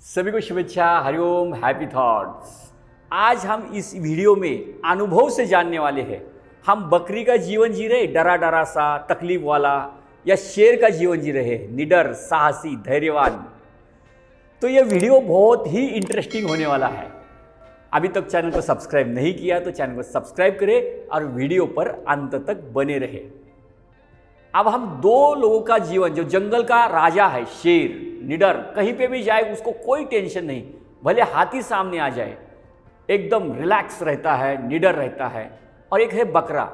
सभी को शुभेच्छा, हरिओम, हैप्पी थॉट्स। आज हम इस वीडियो में अनुभव से जानने वाले हैं। हम बकरी का जीवन जी रहे, डरा डरा सा, तकलीफ वाला, या शेर का जीवन जी रहे, निडर, साहसी, धैर्यवान। तो यह वीडियो बहुत ही इंटरेस्टिंग होने वाला है। अभी तक चैनल को सब्सक्राइब नहीं किया तो चैनल को सब्सक्राइब करें और वीडियो पर अंत तक बने रहे। अब हम दो लोगों का जीवन, जो जंगल का राजा है शेर, निडर, कहीं पे भी जाए उसको कोई टेंशन नहीं, भले हाथी सामने आ जाए एकदम रिलैक्स रहता है, निडर रहता है। और एक है बकरा,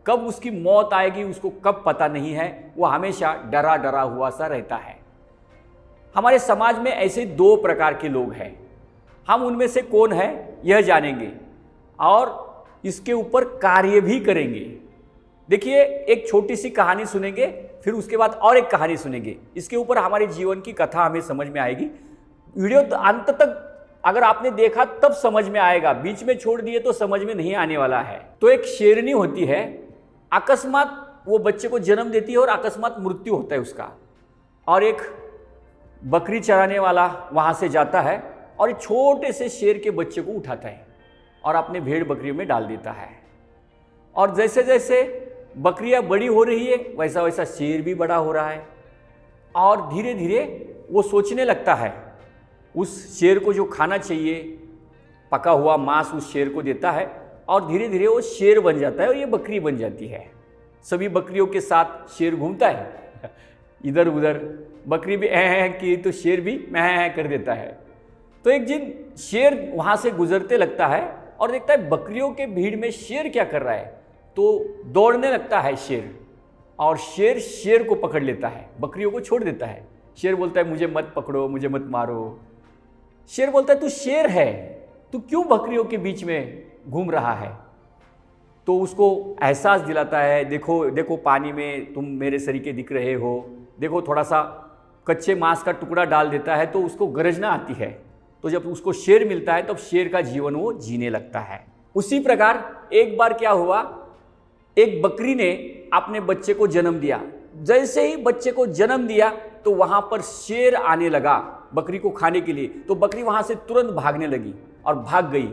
कब उसकी मौत आएगी उसको कब पता नहीं है, वो हमेशा डरा डरा हुआ सा रहता है। हमारे समाज में ऐसे दो प्रकार के लोग हैं। हम उनमें से कौन है यह जानेंगे और इसके ऊपर कार्य भी करेंगे। देखिए, एक छोटी सी कहानी सुनेंगे, फिर उसके बाद और एक कहानी सुनेंगे। इसके ऊपर हमारे जीवन की कथा हमें समझ में आएगी। वीडियो अंत तक अगर आपने देखा तब समझ में आएगा, बीच में छोड़ दिए तो समझ में नहीं आने वाला है। तो एक शेरनी होती है, अकस्मात वो बच्चे को जन्म देती है और अकस्मात मृत्यु होता है उसका। और एक बकरी चराने वाला वहाँ से जाता है और एक छोटे से शेर के बच्चे को उठाता है और अपने भेड़ बकरियों में डाल देता है। और जैसे जैसे बकरियां बड़ी हो रही है वैसा वैसा शेर भी बड़ा हो रहा है। और धीरे धीरे वो सोचने लगता है, उस शेर को जो खाना चाहिए पका हुआ मांस उस शेर को देता है और धीरे धीरे वो शेर बन जाता है और ये बकरी बन जाती है। सभी बकरियों के साथ शेर घूमता है इधर उधर। बकरी भी ऐ की तो शेर भी मैं कर देता है। तो एक दिन शेर वहाँ से गुजरते लगता है और देखता है बकरियों के भीड़ में शेर क्या कर रहा है। तो दौड़ने लगता है शेर, और शेर को पकड़ लेता है, बकरियों को छोड़ देता है। शेर बोलता है मुझे मत पकड़ो, मुझे मत मारो। शेर बोलता है तू शेर है, तू क्यों बकरियों के बीच में घूम रहा है। तो उसको एहसास दिलाता है, देखो देखो पानी में तुम मेरे सरीखे दिख रहे हो, देखो थोड़ा सा कच्चे मांस का टुकड़ा डाल देता है तो उसको गरजना आती है। तो जब उसको शेर मिलता है तब शेर का जीवन वो जीने लगता है। उसी प्रकार एक बार क्या हुआ, एक बकरी ने अपने बच्चे को जन्म दिया। जैसे ही बच्चे को जन्म दिया तो वहां पर शेर आने लगा बकरी को खाने के लिए। तो बकरी वहां से तुरंत भागने लगी और भाग गई।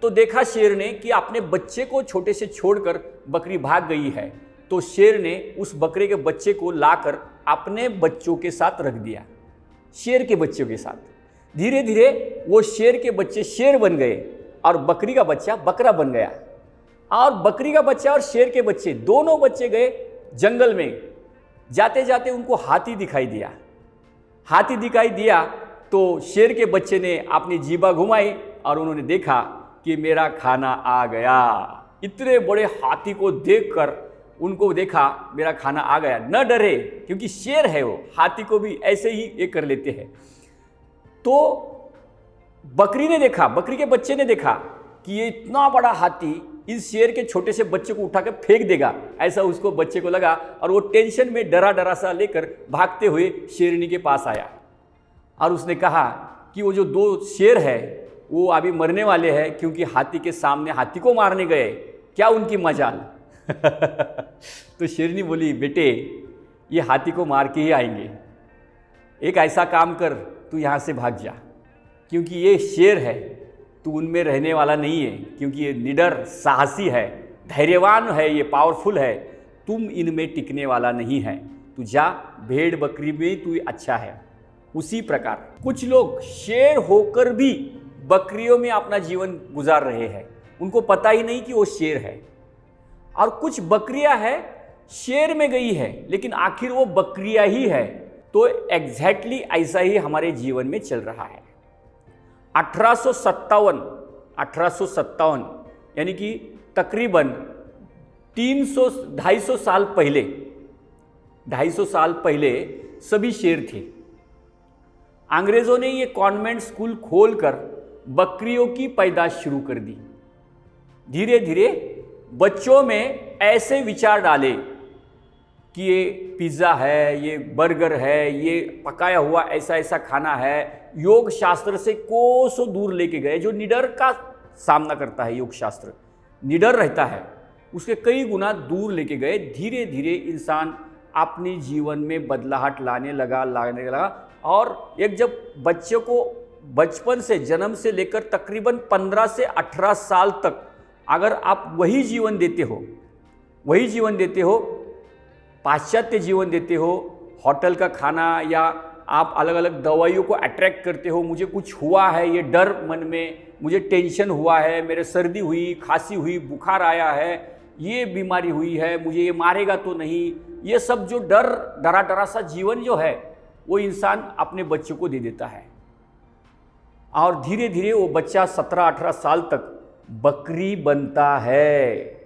तो देखा शेर ने कि अपने बच्चे को छोटे से छोड़कर बकरी भाग गई है। तो शेर ने उस बकरे के बच्चे को लाकर अपने बच्चों के साथ रख दिया, शेर के बच्चों के साथ। धीरे धीरे वो शेर के बच्चे शेर बन गए और बकरी का बच्चा बकरा बन गया। और बकरी का बच्चा और शेर के बच्चे दोनों बच्चे गए जंगल में। जाते जाते उनको हाथी दिखाई दिया। हाथी दिखाई दिया तो शेर के बच्चे ने अपनी जीभा घुमाई और उन्होंने देखा कि मेरा खाना आ गया। इतने बड़े हाथी को देखकर उनको देखा मेरा खाना आ गया। न डरे, क्योंकि शेर है वो, हाथी को भी ऐसे ही ये कर लेते हैं। तो बकरी ने देखा, बकरी के बच्चे ने देखा कि ये इतना बड़ा हाथी इस शेर के छोटे से बच्चे को उठाकर फेंक देगा, ऐसा उसको बच्चे को लगा। और वो टेंशन में डरा डरा सा लेकर भागते हुए शेरनी के पास आया और उसने कहा कि वो जो दो शेर है वो अभी मरने वाले हैं, क्योंकि हाथी के सामने हाथी को मारने गए, क्या उनकी मजाल। तो शेरनी बोली, बेटे ये हाथी को मार के ही आएंगे, एक ऐसा काम कर, तू यहाँ से भाग जा, क्योंकि ये शेर है, तू उनमें रहने वाला नहीं है, क्योंकि ये निडर, साहसी है, धैर्यवान है, ये पावरफुल है, तुम इनमें टिकने वाला नहीं है, तू जा, भेड़ बकरी में तू अच्छा है। उसी प्रकार कुछ लोग शेर होकर भी बकरियों में अपना जीवन गुजार रहे हैं, उनको पता ही नहीं कि वो शेर है। और कुछ बकरियां हैं शेर में गई है लेकिन आखिर वो बकरियां ही है। तो एग्जैक्टली ऐसा ही हमारे जीवन में चल रहा है। 1857 यानी कि तकरीबन 250 साल पहले, 250 साल पहले सभी शेर थे। अंग्रेजों ने ये कॉन्वेंट स्कूल खोलकर बकरियों की पैदाइश शुरू कर दी। धीरे धीरे बच्चों में ऐसे विचार डाले कि ये पिज़्ज़ा है, ये बर्गर है, ये पकाया हुआ ऐसा ऐसा खाना है। योग शास्त्र से कोसों दूर लेके गए। जो निडर का सामना करता है, योग शास्त्र निडर रहता है, उसके कई गुना दूर लेके गए। धीरे धीरे इंसान अपने जीवन में बदलाहट लाने लगा। और एक जब बच्चे को बचपन से, जन्म से लेकर तकरीबन 15 से 18 साल तक अगर आप वही जीवन देते हो, पाश्चात्य जीवन देते हो, होटल का खाना, या आप अलग अलग दवाइयों को अट्रैक्ट करते हो, मुझे कुछ हुआ है, ये डर मन में, मुझे टेंशन हुआ है, मेरे सर्दी हुई, खांसी हुई, बुखार आया है, ये बीमारी हुई है, मुझे ये मारेगा तो नहीं, ये सब जो डरा सा जीवन जो है वो इंसान अपने बच्चों को दे देता है। और धीरे धीरे वो बच्चा 17-18 साल तक बकरी बनता है।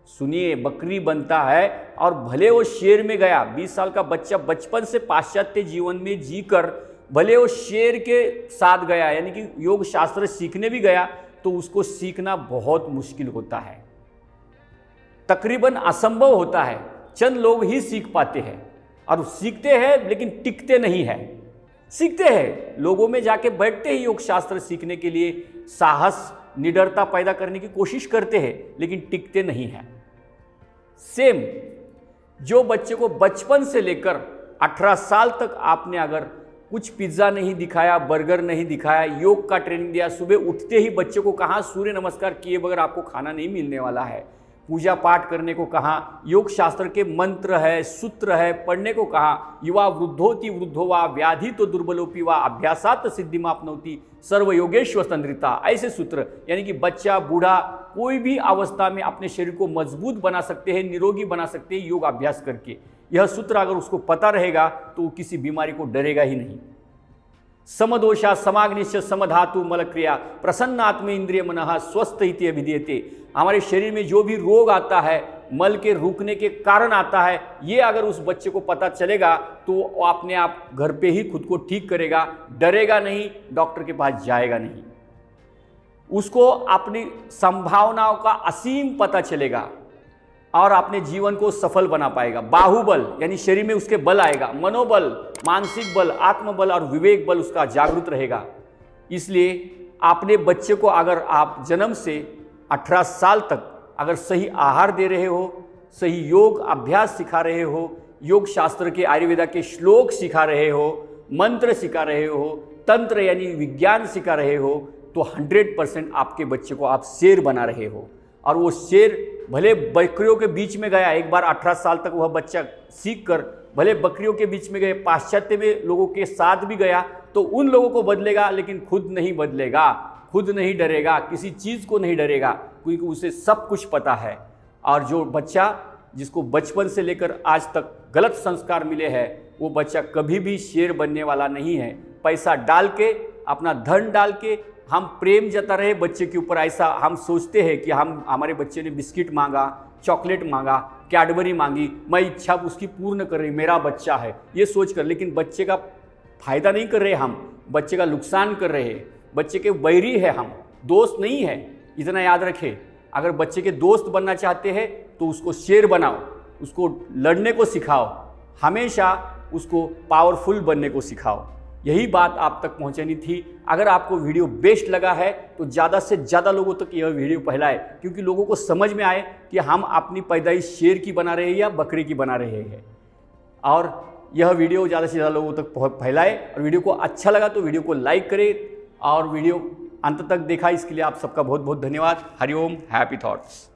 सुनिए, बकरी बनता है। और भले वो शेर में गया, 20 साल का बच्चा बचपन से पाश्चात्य जीवन में जीकर भले वो शेर के साथ गया, यानी कि योग शास्त्र सीखने भी गया, तो उसको सीखना बहुत मुश्किल होता है, तकरीबन असंभव होता है। चंद लोग ही सीख पाते हैं, और सीखते हैं लेकिन टिकते नहीं है। सीखते हैं, लोगों में जाके बैठते ही योग शास्त्र सीखने के लिए साहस, निडरता पैदा करने की कोशिश करते हैं, लेकिन टिकते नहीं हैं। सेम जो बच्चे को बचपन से लेकर 18 साल तक आपने अगर कुछ पिज्ज़ा नहीं दिखाया, बर्गर नहीं दिखाया, योग का ट्रेनिंग दिया, सुबह उठते ही बच्चे को कहा सूर्य नमस्कार किए बगैर आपको खाना नहीं मिलने वाला है, पूजा पाठ करने को कहा, योग शास्त्र के मंत्र है, सूत्र है, पढ़ने को कहा, युवा वृद्धोति वृद्धो वा व्याधि तो दुर्बलोपि वा अभ्यासात सिद्धिमाप्नोति सर्व योगेश्वर तंद्रिता, ऐसे सूत्र, यानी कि बच्चा, बूढ़ा, कोई भी अवस्था में अपने शरीर को मजबूत बना सकते हैं, निरोगी बना सकते हैं योग अभ्यास करके। यह सूत्र अगर उसको पता रहेगा तो वो किसी बीमारी को डरेगा ही नहीं। समदोषा समाग्निश्च समधातु मलक्रिया प्रसन्नात्म इंद्रिय मनः स्वस्थ इति अभिधीयते। हमारे शरीर में जो भी रोग आता है, मल के रुकने के कारण आता है, ये अगर उस बच्चे को पता चलेगा तो वो अपने आप घर पे ही खुद को ठीक करेगा, डरेगा नहीं, डॉक्टर के पास जाएगा नहीं। उसको अपनी संभावनाओं का असीम पता चलेगा और अपने जीवन को सफल बना पाएगा। बाहुबल यानी शरीर में उसके बल आएगा, मनोबल, मानसिक बल, आत्मबल और विवेक बल उसका जागृत रहेगा। इसलिए अपने बच्चे को अगर आप जन्म से 18 साल तक अगर सही आहार दे रहे हो, सही योग अभ्यास सिखा रहे हो, योग शास्त्र के आयुर्वेदा के श्लोक सिखा रहे हो, मंत्र सिखा रहे हो, तंत्र यानी विज्ञान सिखा रहे हो, तो 100% आपके बच्चे को आप शेर बना रहे हो। और वो शेर भले बकरियों के बीच में गया, एक बार 18 साल तक वह बच्चा सीख कर भले बकरियों के बीच में गए, पाश्चात्य में लोगों के साथ भी गया, तो उन लोगों को बदलेगा, लेकिन खुद नहीं बदलेगा, खुद नहीं डरेगा, किसी चीज़ को नहीं डरेगा, क्योंकि उसे सब कुछ पता है। और जो बच्चा जिसको बचपन से लेकर आज तक गलत संस्कार मिले हैं, वो बच्चा कभी भी शेर बनने वाला नहीं है। पैसा डाल के, अपना धन डाल के हम प्रेम जता रहे बच्चे के ऊपर, ऐसा हम सोचते हैं कि हमारे बच्चे ने बिस्किट मांगा, चॉकलेट मांगा, कैडबरी मांगी, मैं इच्छा उसकी पूर्ण कर रही, मेरा बच्चा है, ये सोच कर, लेकिन बच्चे का फायदा नहीं कर रहे हम, बच्चे का नुकसान कर रहे हैं, बच्चे के वैरी है हम, दोस्त नहीं है। इतना याद रखें, अगर बच्चे के दोस्त बनना चाहते हैं तो उसको शेर बनाओ, उसको लड़ने को सिखाओ, हमेशा उसको पावरफुल बनने को सिखाओ। यही बात आप तक पहुंचानी थी। अगर आपको वीडियो बेस्ट लगा है तो ज़्यादा से ज़्यादा लोगों तक यह वीडियो फैलाए, क्योंकि लोगों को समझ में आए कि हम अपनी पैदाइश शेर की बना रहे हैं या बकरी की बना रहे हैं। और यह वीडियो ज़्यादा से ज़्यादा लोगों तक फैलाए। और वीडियो को अच्छा लगा तो वीडियो को लाइक करें, और वीडियो अंत तक देखा इसके लिए आप सबका बहुत बहुत धन्यवाद। Hariom, happy thoughts.